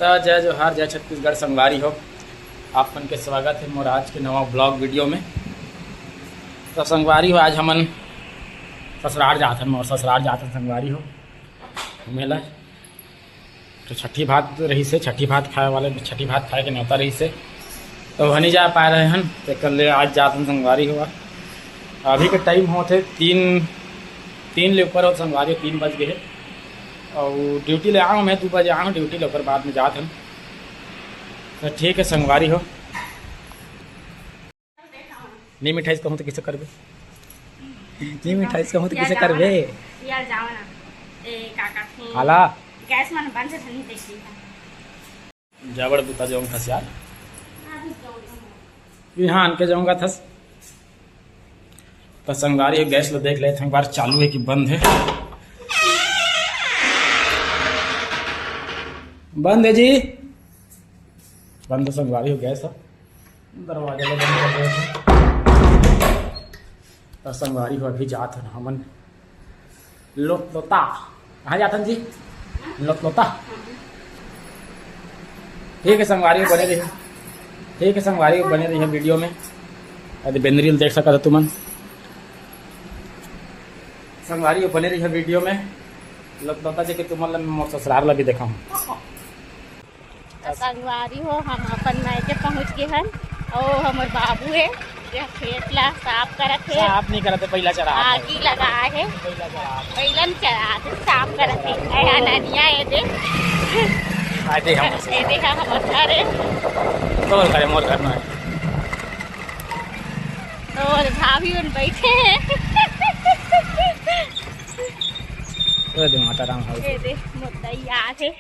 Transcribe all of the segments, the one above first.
तो जय जोहार, जय छत्तीसगढ़ संगवारी हो। आप मन के स्वागत है मोर आज के नवा ब्लॉग वीडियो में। तो संगवारी हो, आज हमन ससुराल जाथन, मोर ससुराल जाथन संगवारी हो मेला। तो छठी भात रही से, छठी भात खाए वाले छठी भात खाए के न्योता रही से, तो नहीं जा पा रहे हैं। तो कल आज जाथन संगवारी हुआ। अभी के टाइम होते तीन ले ऊपर हो संगवारी, 3 बज गए और ड्यूटी ले आऊँ मैं 2 बजे आऊँ ड्यूटी ले, ऊपर बाद में जात हन। तो ठीक है संगवारी हो। नहीं मिठाई कहूँ तो किसे करबे, नहीं मिठाई कहूँ तो किसे करबे यार जाओ ना ए काका थे हाला गैस मन बंद से नहीं देखी जावड़ बुता जाऊँगा थस यार, यहाँ आन के जाऊँगा थस। तो संगवारी हो, गैस लो देख लेते हैं एक बार चालू है कि बंद है। बंद है जी, बंद है संगवारी हो गैस है। दरवाजा बंद कर रहे थे। तो संगवारी हो अभी जात हन हमन लोता। कहाँ जातन जी? लोता। ठीक है संगवारी हो बने रही, ठीक है संगवारी हो बने रही है वीडियो में। अरे बेंदरील देख सका था तुमन, संगवारी हो बने रही है वीडियो में। लोता जी के तुमन मोर ससुराल ला भी देखा हूँ। संगवारी हो हम अपन मायके पहुंच गए हन और हमर बाबू है ये खेत ला साफ करत है। साफ नहीं करते, पहला चढ़ा आगी लगा है, पहला चढ़ा साफ करत है। आया नदिया ये देख, आए देख हम ये देख हमर घर है तो करे मोर घर में और भाभी उन बैठे हैं। तो दे माता राम हाउ ये देख मुद्दैया है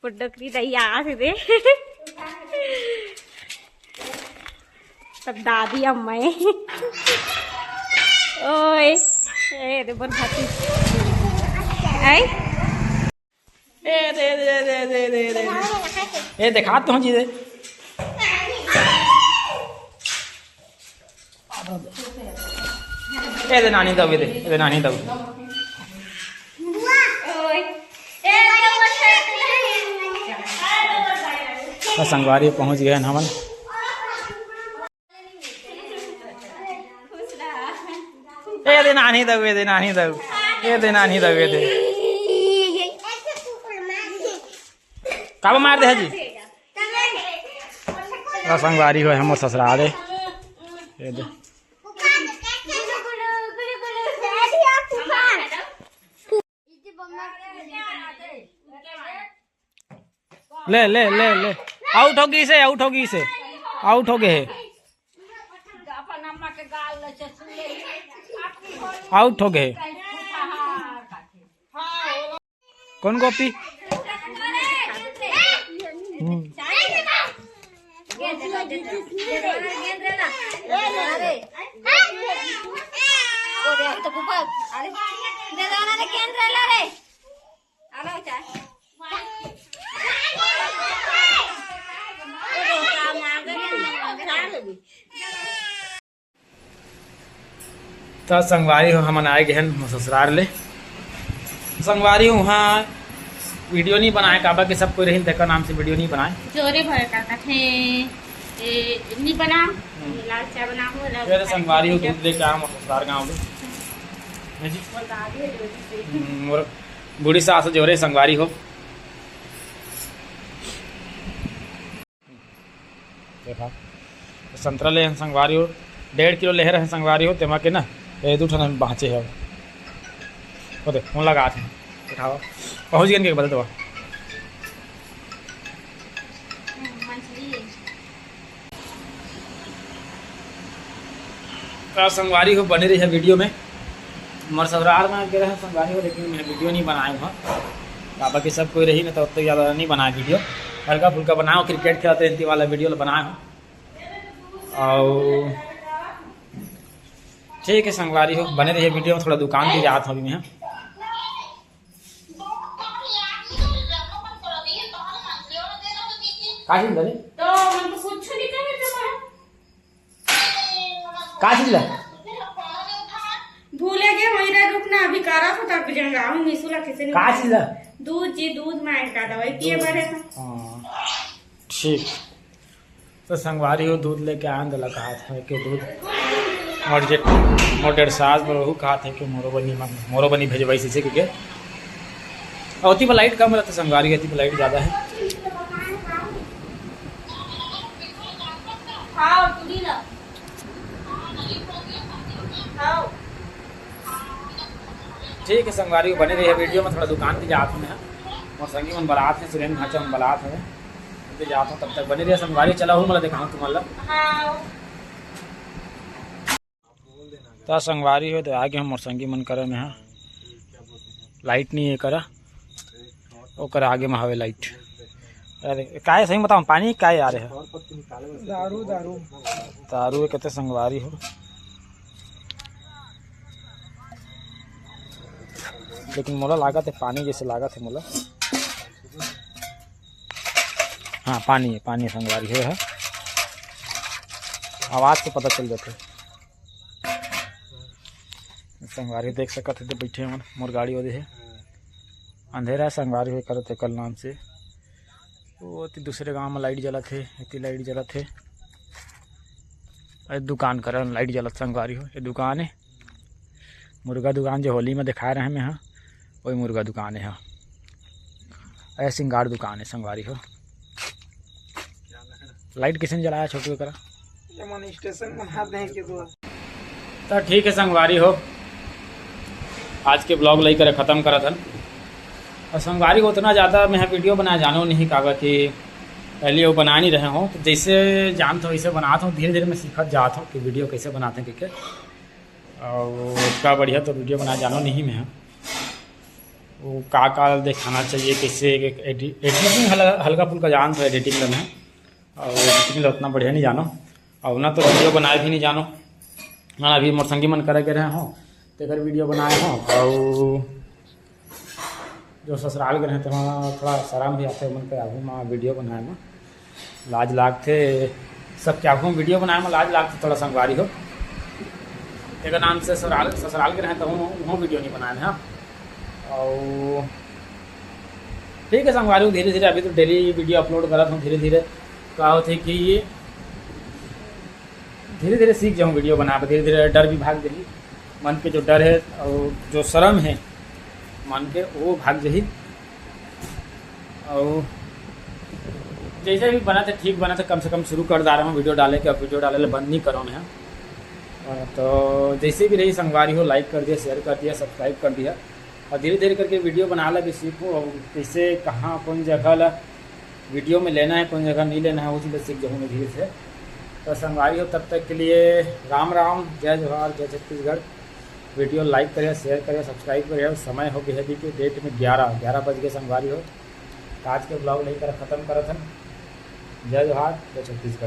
पुडकरी दैया है दे तब दादी अम्मा ओए ए दे बन खाती आई ए दे दे दे दे दे दे ए दिखा तो जी दे ए दे नानी दबे दे नानी दबे। तो संगवारी पहुंच गए हमन। ए दे नानी दबे दे नानी दबे, ए दे नानी दबे दे। कब मार दे जी? तो संगवारी हो हमर ससुराल है। ए दे ले ले ले ले आउट होगी इसे, आउट होगी इसे, आउट हो गए, आउट हो गए। कौन गोपी? तो संगवारी हो हमन आए गए हैं ससुराल ले। संगवारी वहाँ वीडियो नहीं बनाए, काबा के सब कोई रही देखा नाम से वीडियो नहीं बनाए। जोरे भर काका थे नहीं बना लाल चाय बना हो ये संगवारी हो दूध लेके आया ससुराल गाँव में जी। और बूढ़ी सास जोरे संगवारी हो देखा। संतरा ले संगवारी हो 1.5 किलो ले रहे संगवारी हो तेमा के ना ये 2 ठन बाँचे है वो देख फोन लगा थे उठाओ पहुँच गए बदल दो। तो संगवारी हो बने रही है वीडियो में। मोर ससुराल में गए हैं संगवारी हो, लेकिन मैं वीडियो नहीं बनाए वहाँ। बाबा की सब कोई रही ना तो उतना ज़्यादा नहीं बनाए वीडियो, हल्का फुल्का बनाओ। क्रिकेट खेलते रहती वाला वीडियो बनाए हो। और ठीक है संगवारी हो बने रही वीडियो में। थोड़ा दुकान की जात होगी मैं का चीज ले तो हम तो कुछ नहीं कर का चीज ले भूले गए वहीं रुकना अभी करा था तब जंगाऊं मिसुला किसे का चीज ले दूध जी, दूध मार का दवाई पिए बड़े था। हाँ ठीक। तो संगवारी हो दूध लेके आए तो कहा था कि दूध और जे मोटर सास पर वह कहा था कि मोरो बनी भेजवाई से क्योंकि अवती पर लाइट कम रहता, संगवारी अति पर लाइट ज़्यादा है। ठीक है संगवारी बने रही है वीडियो में। थोड़ा दुकान की जात में है और संगी मन बलात है, सुरेंद्र भाचा में बलात है जाता हूँ, तब तक बने रही संगवारी। चला हूँ मतलब दिखाऊँ तुम्हारा तो संगवारी हो तो आगे हम और संगी मन करे में है लाइट नहीं है करा और आगे में हवे लाइट। अरे काय सही बताओ पानी काय आ रहे है? दारू दारू दारू कहते संगवारी हो, लेकिन मोला लागत है पानी जैसे लागत है मोला। हाँ पानी है, पानी संगवारी है। आवाज़ से पता चल जाते संगवारी देख सकते थे बैठे मन मोर गाड़ी वाले है। अंधेरा संगवारी हुए करते कल नाम से वो दूसरे गांव में लाइट जलत है, इतनी लाइट जलत है। अरे दुकान कर लाइट जलत संगवारी हो, ये दुकान है मुर्गा दुकान जो होली में दिखा रहे हैं मैं। हाँ वही मुर्गा दुकान है। हाँ ऐसे सिंगार दुकान है संगवारी हो। लाइट किसने जलाया छोटू करा स्टेशन में हाथ नहीं के दो। तो ठीक है संगवारी हो, आज के ब्लॉग लई कर ख़त्म करा था। और संगवारी को उतना ज़्यादा मैं वीडियो बनाया जानो नहीं कागा कि पहले वो बना नहीं रहे हों, तो जैसे जानते हो वैसे बनाता हूँ। धीरे धीरे मैं सीखत जाता हूँ कि वीडियो कैसे बनाते हैं क्योंकि और उसका बढ़िया तो वीडियो बनाया जानो नहीं मैं। वो का दिखाना चाहिए कैसे एडिटिंग हल्का फुल्का जान तो एडिटिंग में और एडिटिंग उतना बढ़िया नहीं जानो और ना तो वीडियो बनाए भी नहीं जानो ना। अभी मोर संगी मन करे रहे हों तो अगर वीडियो बनाए हों और जो ससुराल गए तो वहाँ थोड़ा शर्म भी आते मन के आगू में वीडियो बनाए में लाज लागते, सबके आगू में वीडियो बनाए में लाज लागते थोड़ा संगवारी हो। एक नाम से ससुराल के रहे तो वहाँ वीडियो नहीं बनाए हैं। और ठीक है संगवारी हो धीरे धीरे अभी तो डेली वीडियो अपलोड करता हूँ। धीरे धीरे क्या होता है कि ये धीरे धीरे सीख जाऊँ वीडियो बना पर। धीरे धीरे डर भी भाग जाही मन के, जो डर है और जो शर्म है मन के वो भाग जाही। और जैसे भी बना था ठीक बना था, कम से कम शुरू कर दा रहा हूँ वीडियो डाले के। अब वीडियो डाले बंद नहीं करो मैं। तो जैसे भी रही संगवारी हो लाइक कर दिया, शेयर कर दिया, सब्सक्राइब कर दिया और धीरे धीरे करके वीडियो बनाना भी सीखो और कैसे कहाँ कौन जगह ला वीडियो में लेना है कौन जगह नहीं लेना है वो चीज़ सीख जाऊँ मैं धीरे से। तो संगवारी हो तब तक के लिए राम राम, जय जोहार, जय छत्तीसगढ़। वीडियो लाइक करिए, शेयर करिए, सब्सक्राइब करिए। समय हो गया अभी के डेट में 11 बज गए संगवारी हो। आज के ब्लॉग नहीं कर ख़त्म करा था। जय जोहार, जय छत्तीसगढ़।